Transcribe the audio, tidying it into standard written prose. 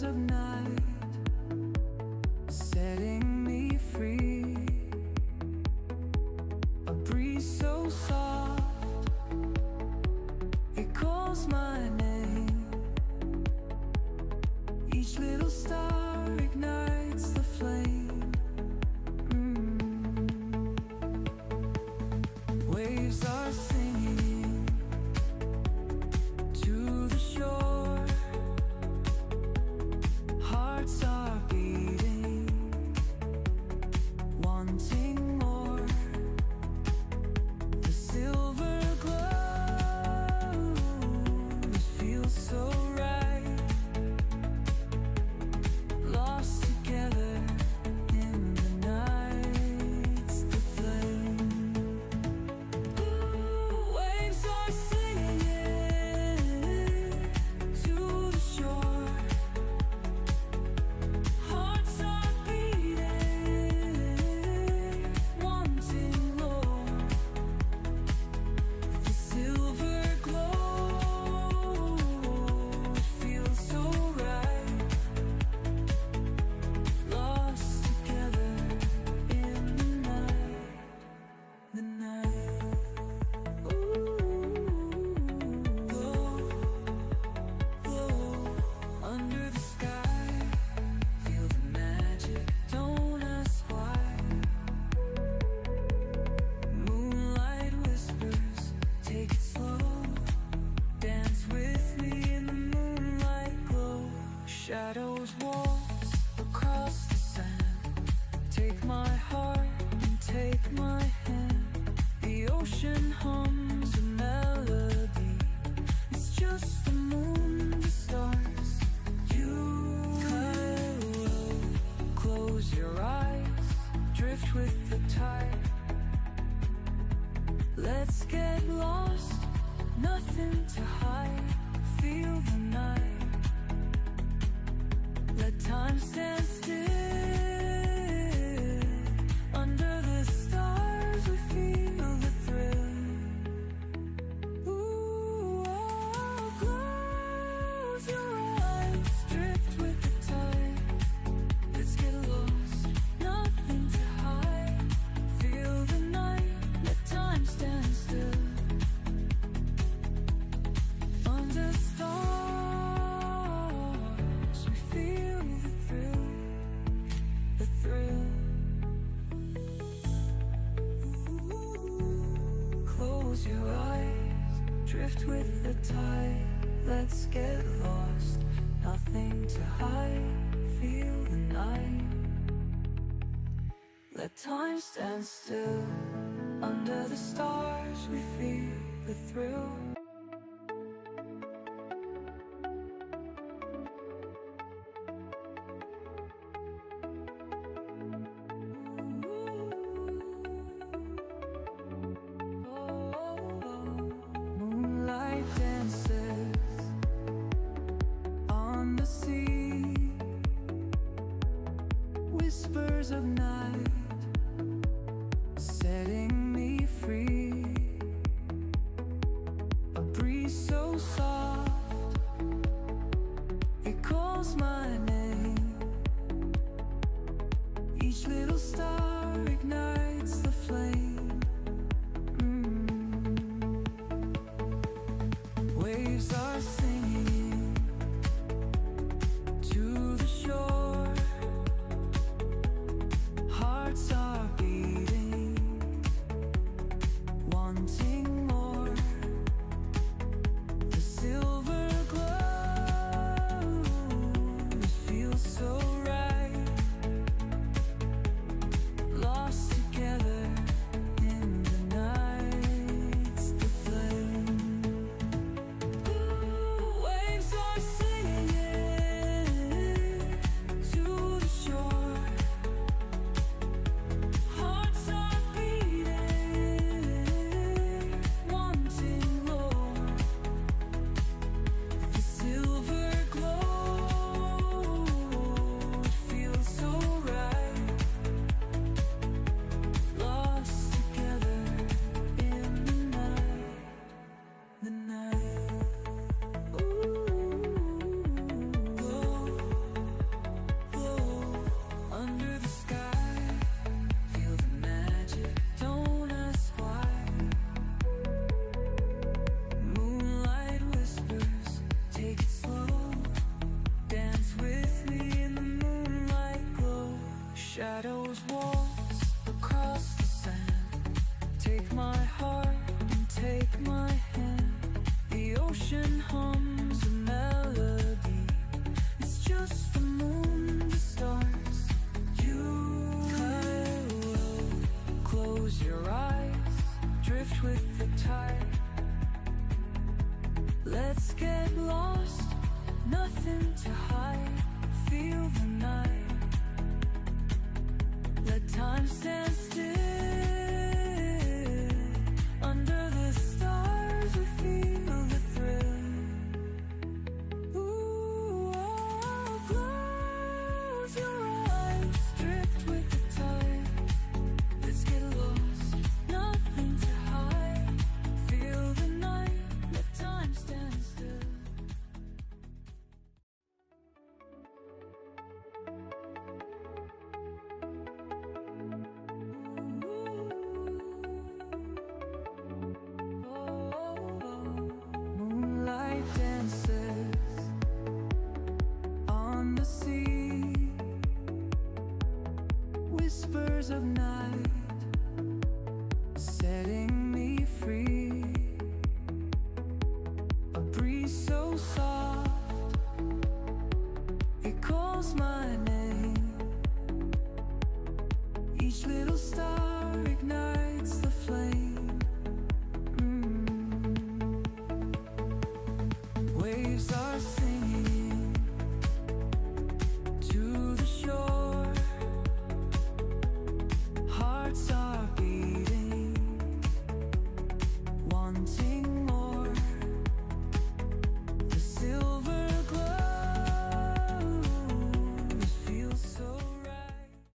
of night, setting me free. A breeze so soft, it calls my name. Each little star ignites the flame. Waves are singing to the shore. Hearts are beating, wanting more. The silver glow, it feels so right. Lost together in the night's the flame. Waves are singing to the shore. Hearts are beating, wanting more. The silver glow, it feels so right. Lost together in the night. Glow, glow under the sky. Feel the magic, don't ask why. Moonlight whispers, take it slow. Dance with me in the moonlight glow. Shadows waltz across the sand. Take my heart and take my hand. The ocean hums a melody. It's just the moon, the stars, you. Close your eyes, drift with the tide. Let's get lost, nothing to hide. Feel the night. Let time stand still. Under the stars we feel the thrill. Ooh, oh, close your eyes, drift with the tide. Let's get lost, nothing to hide. Feel the night, let time stand still. Under stars we feel the thrill, the thrill. Close your eyes, drift with the tide. Let's get lost, nothing to hide. Feel the night. Let time stand still. Under the stars we feel the thrill. Moonlight dances on the sea. Whispers of night, setting me free. A breeze so soft, it calls my name. Each little star ignites the flame. Waves are singing to the shore. Hearts are beating, wanting more. The silver glow, it feels so right. Lost together in the night's the flame. Let's get lost, nothing to hide. Feel the night. Let time stand still. Under the stars we feel the thrill. Ooh, oh, close your eyes, drift with the tide. Let's get lost, nothing to hide. Feel the night, let time stand still. Moonlight dances on the sea, whispers of night setting me free. A breeze so soft, it calls my name. Each little star ignites